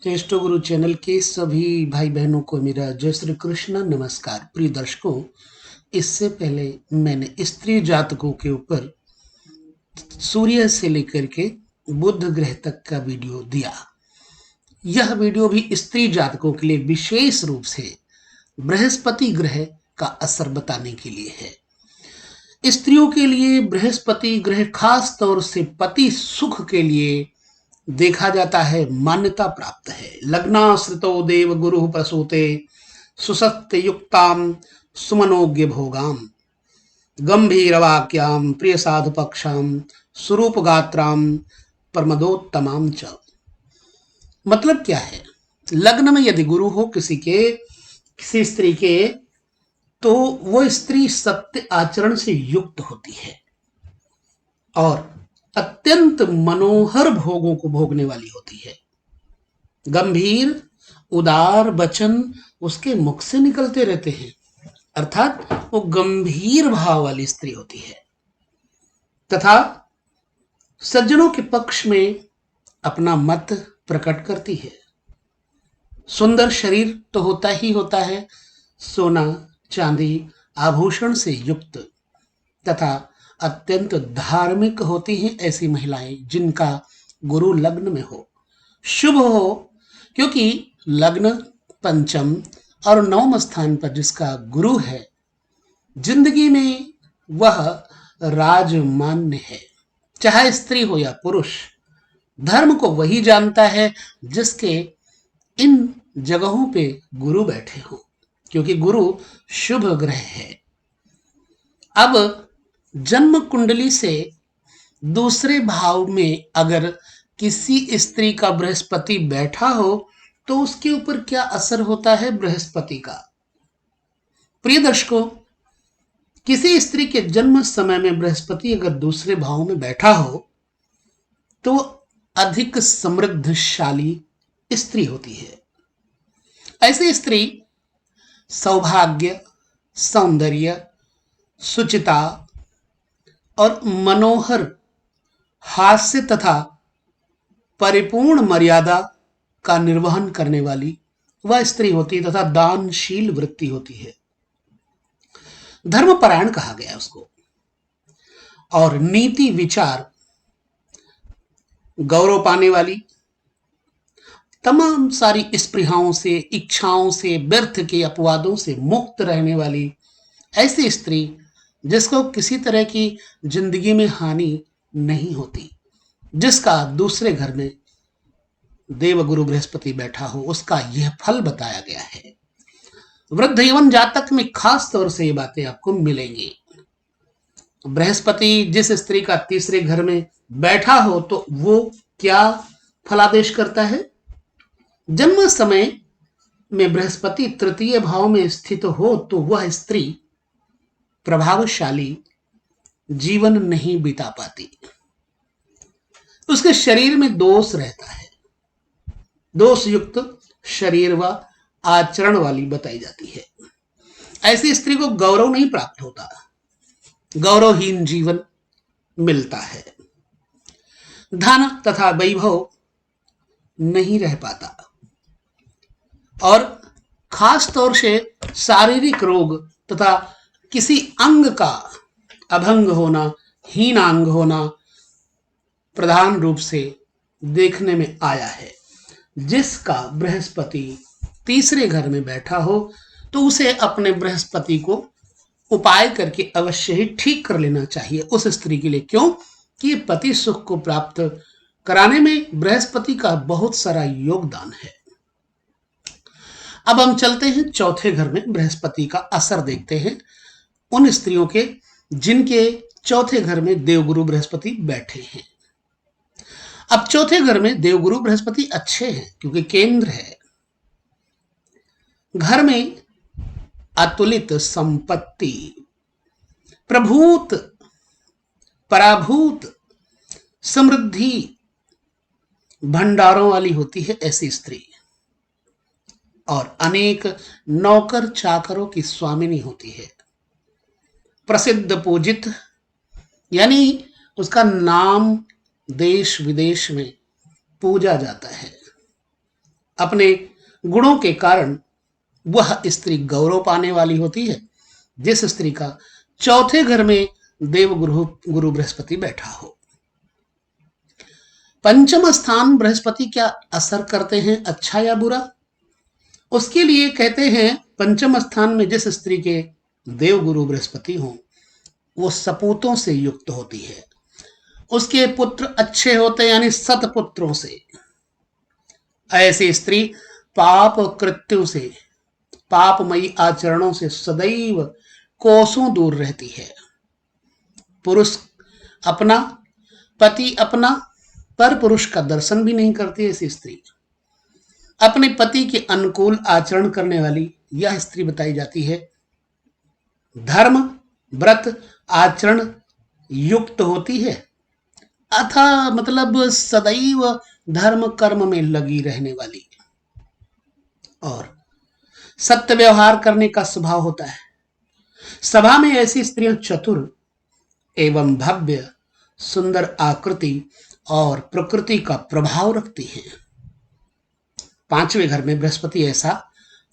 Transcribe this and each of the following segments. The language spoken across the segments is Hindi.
श्रेष्ठ गुरु चैनल के सभी भाई बहनों को मेरा जय श्री कृष्ण नमस्कार। प्रिय दर्शकों, इससे पहले मैंने स्त्री जातकों के ऊपर सूर्य से लेकर के बुध ग्रह तक का वीडियो दिया। यह वीडियो भी स्त्री जातकों के लिए विशेष रूप से बृहस्पति ग्रह का असर बताने के लिए है। स्त्रियों के लिए बृहस्पति ग्रह खास तौर से पति सुख के लिए देखा जाता है, मान्यता प्राप्त है। लग्नाश्रितो देव गुरु प्रसूते सुसत्य युक्ताम सुमनोज्ञ भोगाम गंभीर वाक्याम प्रिय साधु पक्षाम स्वरूप गात्राम परमदोत्तमाम च। मतलब क्या है? लग्न में यदि गुरु हो किसी स्त्री के, तो वो स्त्री सत्य आचरण से युक्त होती है और अत्यंत मनोहर भोगों को भोगने वाली होती है। गंभीर उदार वचन उसके मुख से निकलते रहते हैं, अर्थात वो गंभीर भाव वाली स्त्री होती है तथा सज्जनों के पक्ष में अपना मत प्रकट करती है। सुंदर शरीर तो होता ही होता है, सोना चांदी आभूषण से युक्त, तथा अत्यंत धार्मिक होती हैं ऐसी महिलाएं जिनका गुरु लग्न में हो। शुभ हो, क्योंकि लग्न पंचम और नवम स्थान पर जिसका गुरु है, जिंदगी में वह राजमान्य है। चाहे स्त्री हो या पुरुष, धर्म को वही जानता है जिसके इन जगहों पे गुरु बैठे हो, क्योंकि गुरु शुभ ग्रह है। अब जन्म कुंडली से दूसरे भाव में अगर किसी स्त्री का बृहस्पति बैठा हो तो उसके ऊपर क्या असर होता है बृहस्पति का? प्रिय दर्शकों, किसी स्त्री के जन्म समय में बृहस्पति अगर दूसरे भाव में बैठा हो तो अधिक समृद्धशाली स्त्री होती है। ऐसी स्त्री सौभाग्य, सौंदर्य, सुचिता और मनोहर हास्य तथा परिपूर्ण मर्यादा का निर्वहन करने वाली वह स्त्री होती है तथा दानशील वृत्ति होती है। धर्मपरायण कहा गया उसको, और नीति विचार गौरव पाने वाली, तमाम सारी स्पृहाओं से, इच्छाओं से, व्यर्थ के अपवादों से मुक्त रहने वाली ऐसी स्त्री जिसको किसी तरह की जिंदगी में हानि नहीं होती, जिसका दूसरे घर में देवगुरु बृहस्पति बैठा हो, उसका यह फल बताया गया है। वृद्ध यवन जातक में खास तौर से ये बातें आपको मिलेंगी। बृहस्पति जिस स्त्री का तीसरे घर में बैठा हो तो वो क्या फलादेश करता है? जन्म समय में बृहस्पति तृतीय भाव में स्थित हो तो वह स्त्री प्रभावशाली जीवन नहीं बिता पाती। उसके शरीर में दोष रहता है, दोष युक्त शरीर व आचरण वाली बताई जाती है। ऐसी स्त्री को गौरव नहीं प्राप्त होता, गौरवहीन जीवन मिलता है। धन तथा वैभव नहीं रह पाता और खास तौर से शारीरिक रोग तथा किसी अंग का अभंग होना, हीनांग होना प्रधान रूप से देखने में आया है। जिसका बृहस्पति तीसरे घर में बैठा हो तो उसे अपने बृहस्पति को उपाय करके अवश्य ही ठीक कर लेना चाहिए उस स्त्री के लिए। क्यों कि पति सुख को प्राप्त कराने में बृहस्पति का बहुत सारा योगदान है। अब हम चलते हैं चौथे घर में बृहस्पति का असर देखते हैं उन स्त्रियों के जिनके चौथे घर में देवगुरु बृहस्पति बैठे हैं। अब चौथे घर में देवगुरु बृहस्पति अच्छे हैं क्योंकि केंद्र है। घर में अतुलित संपत्ति, प्रभूत पराभूत समृद्धि भंडारों वाली होती है ऐसी स्त्री, और अनेक नौकर चाकरों की स्वामिनी होती है। प्रसिद्ध पूजित, यानी उसका नाम देश विदेश में पूजा जाता है। अपने गुणों के कारण वह स्त्री गौरव पाने वाली होती है जिस स्त्री का चौथे घर में देव गुरु बृहस्पति बैठा हो। पंचम स्थान बृहस्पति क्या असर करते हैं, अच्छा या बुरा? उसके लिए कहते हैं पंचम स्थान में जिस स्त्री के देव गुरु बृहस्पति हो वो सपूतों से युक्त होती है, उसके पुत्र अच्छे होते हैं यानी सतपुत्रों से। ऐसी स्त्री पाप कृत्यों से, पापमयी आचरणों से सदैव कोसों दूर रहती है। पुरुष अपना, पति अपना, पर पुरुष का दर्शन भी नहीं करती ऐसी स्त्री। अपने पति के अनुकूल आचरण करने वाली यह स्त्री बताई जाती है। धर्म व्रत आचरण युक्त होती है अथा मतलब सदैव धर्म कर्म में लगी रहने वाली, और सत्य व्यवहार करने का स्वभाव होता है। सभा में ऐसी स्त्रियां चतुर एवं भव्य, सुंदर आकृति और प्रकृति का प्रभाव रखती हैं। पांचवें घर में बृहस्पति ऐसा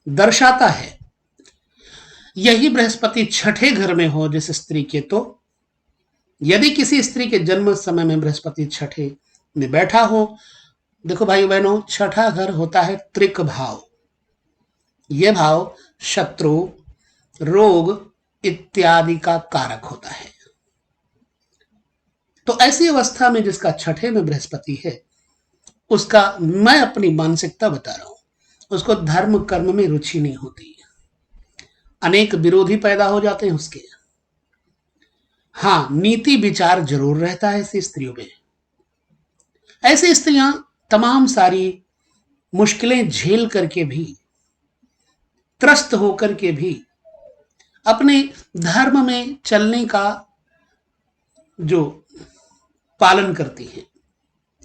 दर्शाता है। यही बृहस्पति छठे घर में हो जिस स्त्री के, तो यदि किसी स्त्री के जन्म समय में बृहस्पति छठे में बैठा हो, देखो भाई बहनों, छठा घर होता है त्रिक भाव। यह भाव शत्रु, रोग इत्यादि का कारक होता है। तो ऐसी अवस्था में जिसका छठे में बृहस्पति है, उसका, मैं अपनी मानसिकता बता रहा हूं, उसको धर्म कर्म में रुचि नहीं होती, अनेक विरोधी पैदा हो जाते हैं उसके। हाँ, नीति विचार जरूर रहता है ऐसी स्त्रियों में। ऐसी स्त्रियां तमाम सारी मुश्किलें झेल करके भी, त्रस्त होकर के भी अपने धर्म में चलने का जो पालन करती है,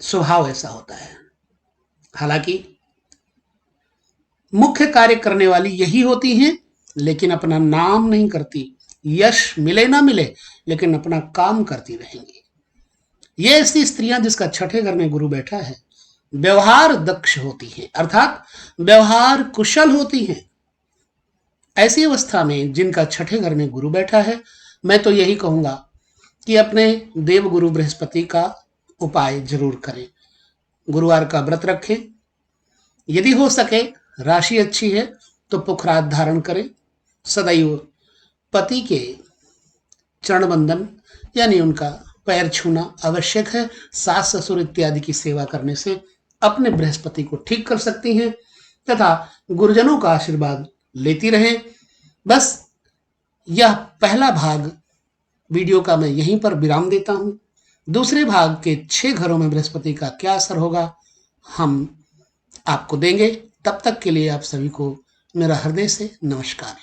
स्वभाव ऐसा होता है। हालांकि मुख्य कार्य करने वाली यही होती हैं, लेकिन अपना नाम नहीं करती। यश मिले ना मिले लेकिन अपना काम करती रहेंगी। ये ऐसी स्त्रियां जिसका छठे घर में गुरु बैठा है, व्यवहार दक्ष होती हैं, अर्थात व्यवहार कुशल होती हैं। ऐसी अवस्था में जिनका छठे घर में गुरु बैठा है, मैं तो यही कहूंगा कि अपने देव गुरु बृहस्पति का उपाय जरूर करें। गुरुवार का व्रत रखें, यदि हो सके राशि अच्छी है तो पुखरात धारण करें। सदैव पति के चरण बंधन यानी उनका पैर छूना आवश्यक है। सास ससुर इत्यादि की सेवा करने से अपने बृहस्पति को ठीक कर सकती हैं तथा गुरुजनों का आशीर्वाद लेती रहें। बस यह पहला भाग वीडियो का मैं यहीं पर विराम देता हूं। दूसरे भाग के 6 घरों में बृहस्पति का क्या असर होगा हम आपको देंगे। तब तक के लिए आप सभी को मेरा हृदय से नमस्कार।